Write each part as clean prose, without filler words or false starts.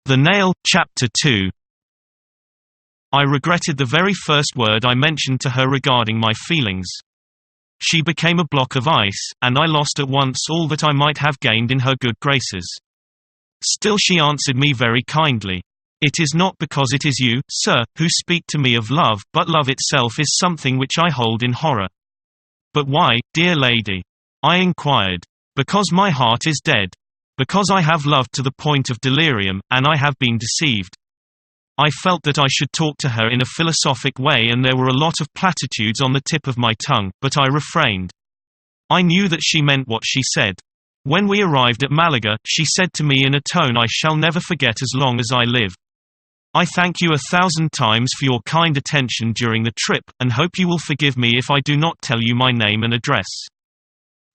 The Nail, Chapter 2. I regretted the very first word I mentioned to her regarding my feelings. She became a block of ice, and I lost at once all that I might have gained in her good graces. Still she answered me very kindly. "It is not because it is you, sir, who speak to me of love, but love itself is something which I hold in horror." "But why, dear lady?" I inquired. "Because my heart is dead. Because I have loved to the point of delirium, and I have been deceived." I felt that I should talk to her in a philosophic way, and there were a lot of platitudes on the tip of my tongue, but I refrained. I knew that she meant what she said. When we arrived at Malaga, she said to me in a tone I shall never forget as long as I live, "I thank you 1,000 times for your kind attention during the trip, and hope you will forgive me if I do not tell you my name and address."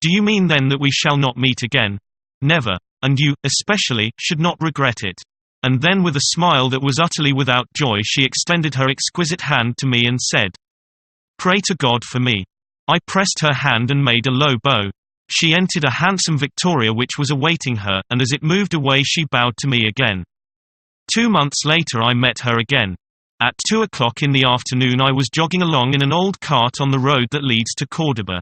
"Do you mean then that we shall not meet again?" "Never. And you, especially, should not regret it." And then with a smile that was utterly without joy she extended her exquisite hand to me and said, "Pray to God for me." I pressed her hand and made a low bow. She entered a handsome Victoria which was awaiting her, and as it moved away she bowed to me again. 2 months later I met her again. At 2 o'clock in the afternoon I was jogging along in an old cart on the road that leads to Córdoba.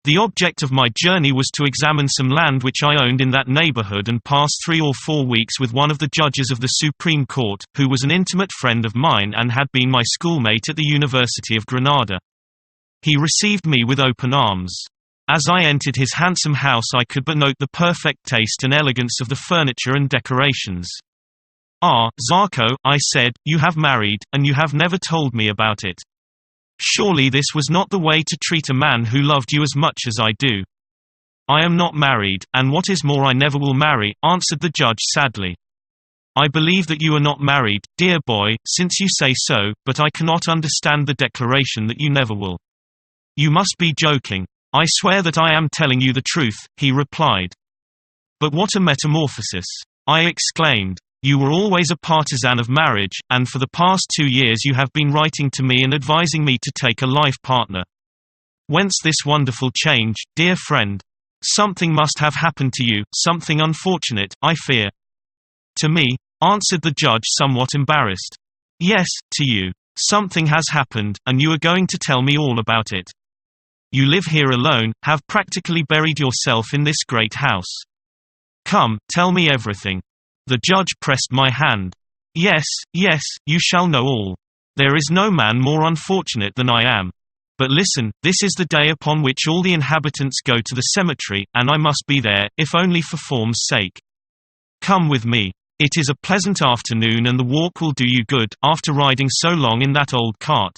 The object of my journey was to examine some land which I owned in that neighborhood and pass 3 or 4 weeks with one of the judges of the Supreme Court, who was an intimate friend of mine and had been my schoolmate at the University of Granada. He received me with open arms. As I entered his handsome house I could but note the perfect taste and elegance of the furniture and decorations. "Ah, Zarco," I said, "you have married, and you have never told me about it. Surely this was not the way to treat a man who loved you as much as I do." "I am not married, and what is more I never will marry," answered the judge sadly. "I believe that you are not married, dear boy, since you say so, but I cannot understand the declaration that you never will." "You must be joking." "I swear that I am telling you the truth," he replied. "But what a metamorphosis!" I exclaimed. "You were always a partisan of marriage, and for the past 2 years you have been writing to me and advising me to take a life partner. Whence this wonderful change, dear friend? Something must have happened to you, something unfortunate, I fear." "To me?" answered the judge somewhat embarrassed. "Yes, to you. Something has happened, and you are going to tell me all about it. You live here alone, have practically buried yourself in this great house. Come, tell me everything." The judge pressed my hand. Yes, you shall know all. There is no man more unfortunate than I am. But listen, this is the day upon which all the inhabitants go to the cemetery, and I must be there, if only for form's sake. Come with me. It is a pleasant afternoon and the walk will do you good, after riding so long in that old cart.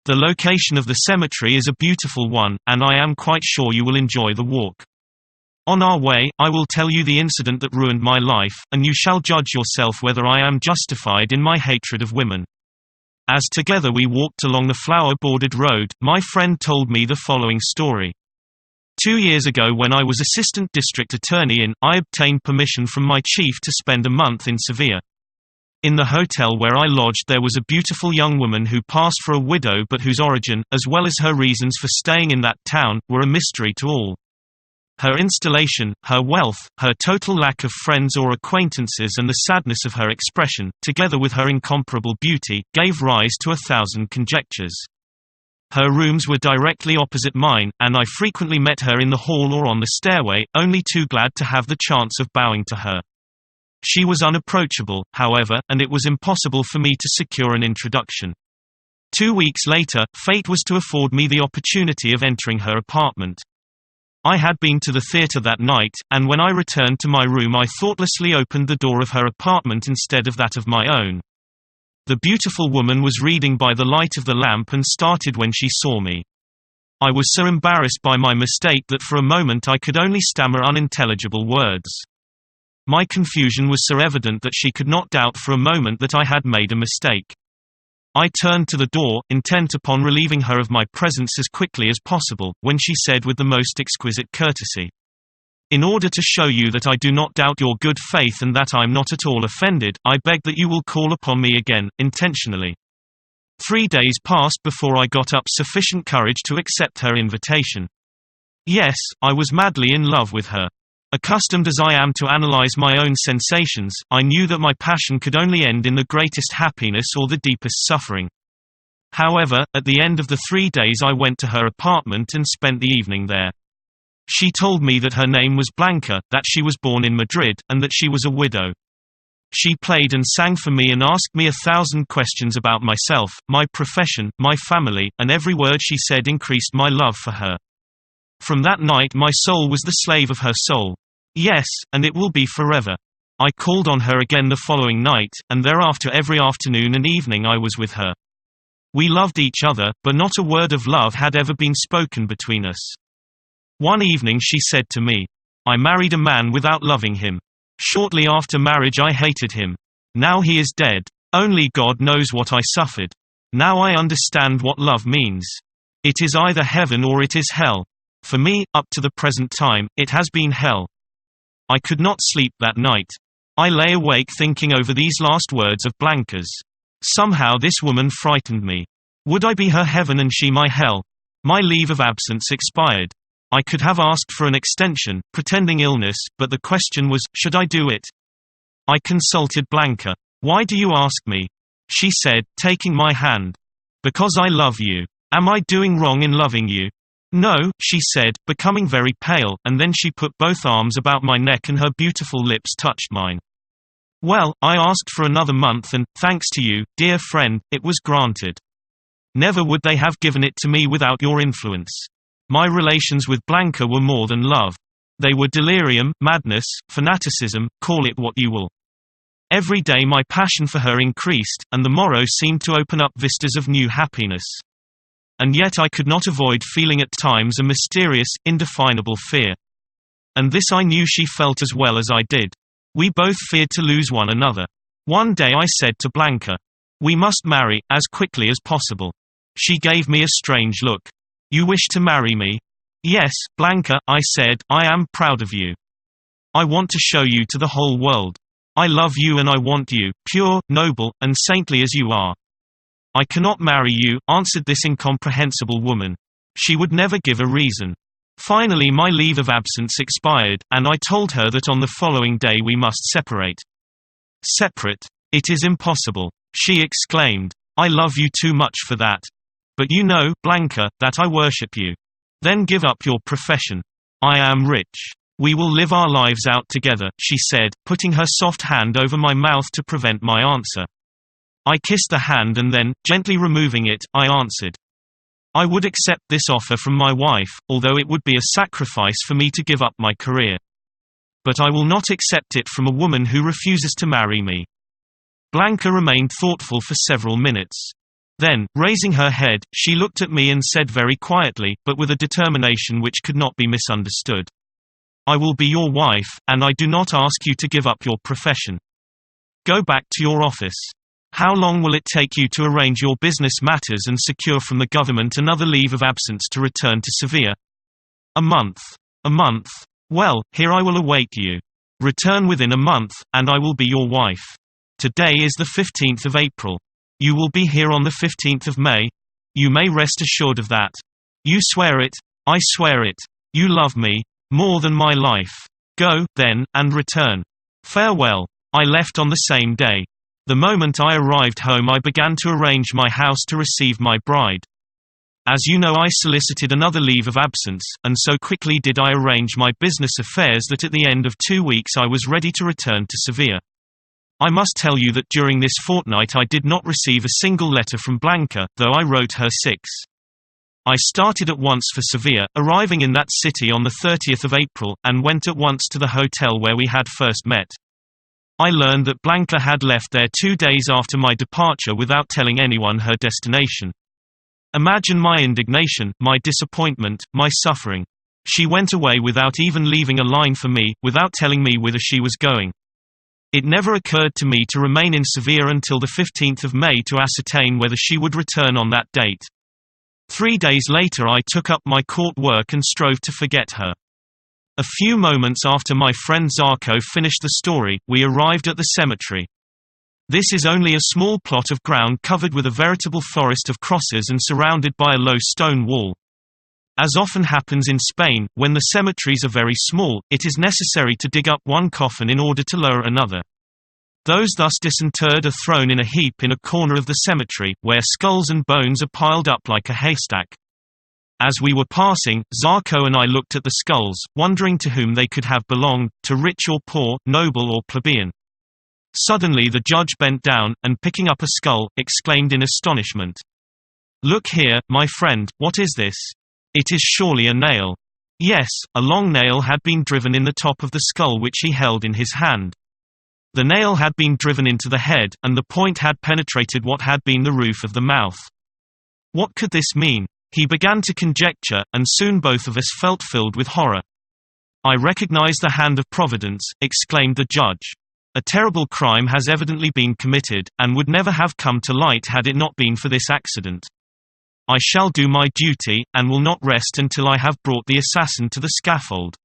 The location of the cemetery is a beautiful one, and I am quite sure you will enjoy the walk. On our way, I will tell you the incident that ruined my life, and you shall judge yourself whether I am justified in my hatred of women. As together we walked along the flower-bordered road, my friend told me the following story. 2 years ago when I was assistant district attorney I obtained permission from my chief to spend a month in Sevilla. In the hotel where I lodged there was a beautiful young woman who passed for a widow but whose origin, as well as her reasons for staying in that town, were a mystery to all. Her installation, her wealth, her total lack of friends or acquaintances and the sadness of her expression, together with her incomparable beauty, gave rise to 1,000 conjectures. Her rooms were directly opposite mine, and I frequently met her in the hall or on the stairway, only too glad to have the chance of bowing to her. She was unapproachable, however, and it was impossible for me to secure an introduction. 2 weeks later, fate was to afford me the opportunity of entering her apartment. I had been to the theatre that night, and when I returned to my room I thoughtlessly opened the door of her apartment instead of that of my own. The beautiful woman was reading by the light of the lamp and started when she saw me. I was so embarrassed by my mistake that for a moment I could only stammer unintelligible words. My confusion was so evident that she could not doubt for a moment that I had made a mistake. I turned to the door, intent upon relieving her of my presence as quickly as possible, when she said with the most exquisite courtesy, "In order to show you that I do not doubt your good faith and that I am not at all offended, I beg that you will call upon me again, intentionally." 3 days passed before I got up sufficient courage to accept her invitation. Yes, I was madly in love with her. Accustomed as I am to analyze my own sensations, I knew that my passion could only end in the greatest happiness or the deepest suffering. However, at the end of the 3 days I went to her apartment and spent the evening there. She told me that her name was Blanca, that she was born in Madrid, and that she was a widow. She played and sang for me and asked me 1,000 questions about myself, my profession, my family, and every word she said increased my love for her. From that night my soul was the slave of her soul. Yes, and it will be forever. I called on her again the following night, and thereafter every afternoon and evening I was with her. We loved each other, but not a word of love had ever been spoken between us. One evening she said to me, "I married a man without loving him. Shortly after marriage I hated him. Now he is dead. Only God knows what I suffered. Now I understand what love means. It is either heaven or it is hell. For me, up to the present time, it has been hell." I could not sleep that night. I lay awake thinking over these last words of Blanca's. Somehow this woman frightened me. Would I be her heaven and she my hell? My leave of absence expired. I could have asked for an extension, pretending illness, but the question was, should I do it? I consulted Blanca. "Why do you ask me?" She said, taking my hand. "Because I love you. Am I doing wrong in loving you?" "No," she said, becoming very pale, and then she put both arms about my neck and her beautiful lips touched mine. "Well, I asked for another month and, thanks to you, dear friend, it was granted. Never would they have given it to me without your influence. My relations with Blanca were more than love. They were delirium, madness, fanaticism, call it what you will. Every day my passion for her increased, and the morrow seemed to open up vistas of new happiness. And yet I could not avoid feeling at times a mysterious, indefinable fear. And this I knew she felt as well as I did. We both feared to lose one another. One day I said to Blanca, "We must marry, as quickly as possible." She gave me a strange look. "You wish to marry me?" "Yes, Blanca," I said, "I am proud of you. I want to show you to the whole world. I love you and I want you, pure, noble, and saintly as you are." "I cannot marry you," answered this incomprehensible woman. She would never give a reason. Finally my leave of absence expired, and I told her that on the following day we must separate. "Separate? It is impossible," she exclaimed. "I love you too much for that. But you know, Blanca, that I worship you. Then give up your profession. I am rich. We will live our lives out together," she said, putting her soft hand over my mouth to prevent my answer. I kissed the hand and then, gently removing it, I answered, "I would accept this offer from my wife, although it would be a sacrifice for me to give up my career. But I will not accept it from a woman who refuses to marry me." Blanca remained thoughtful for several minutes. Then, raising her head, she looked at me and said very quietly, but with a determination which could not be misunderstood, "I will be your wife, and I do not ask you to give up your profession. Go back to your office. How long will it take you to arrange your business matters and secure from the government another leave of absence to return to Sevilla?" "A month." "A month? Well, here I will await you. Return within a month, and I will be your wife. Today is the 15th of April. You will be here on the 15th of May. You may rest assured of that. You swear it?" "I swear it. You love me more than my life. Go, then, and return. Farewell." I left on the same day. The moment I arrived home I began to arrange my house to receive my bride. As you know, I solicited another leave of absence, and so quickly did I arrange my business affairs that at the end of 2 weeks I was ready to return to Sevilla. I must tell you that during this fortnight I did not receive a single letter from Blanca, though I wrote her 6. I started at once for Sevilla, arriving in that city on the 30th of April, and went at once to the hotel where we had first met. I learned that Blanca had left there 2 days after my departure without telling anyone her destination. Imagine my indignation, my disappointment, my suffering. She went away without even leaving a line for me, without telling me whither she was going. It never occurred to me to remain in Sevilla until the 15th of May to ascertain whether she would return on that date. 3 days later I took up my court work and strove to forget her. A few moments after my friend Zarko finished the story, we arrived at the cemetery. This is only a small plot of ground covered with a veritable forest of crosses and surrounded by a low stone wall. As often happens in Spain, when the cemeteries are very small, it is necessary to dig up one coffin in order to lower another. Those thus disinterred are thrown in a heap in a corner of the cemetery, where skulls and bones are piled up like a haystack. As we were passing, Zarco and I looked at the skulls, wondering to whom they could have belonged, to rich or poor, noble or plebeian. Suddenly the judge bent down, and picking up a skull, exclaimed in astonishment, "Look here, my friend, what is this? It is surely a nail." Yes, a long nail had been driven in the top of the skull which he held in his hand. The nail had been driven into the head, and the point had penetrated what had been the roof of the mouth. What could this mean? He began to conjecture, and soon both of us felt filled with horror. "I recognize the hand of Providence," exclaimed the judge. "A terrible crime has evidently been committed, and would never have come to light had it not been for this accident. I shall do my duty, and will not rest until I have brought the assassin to the scaffold."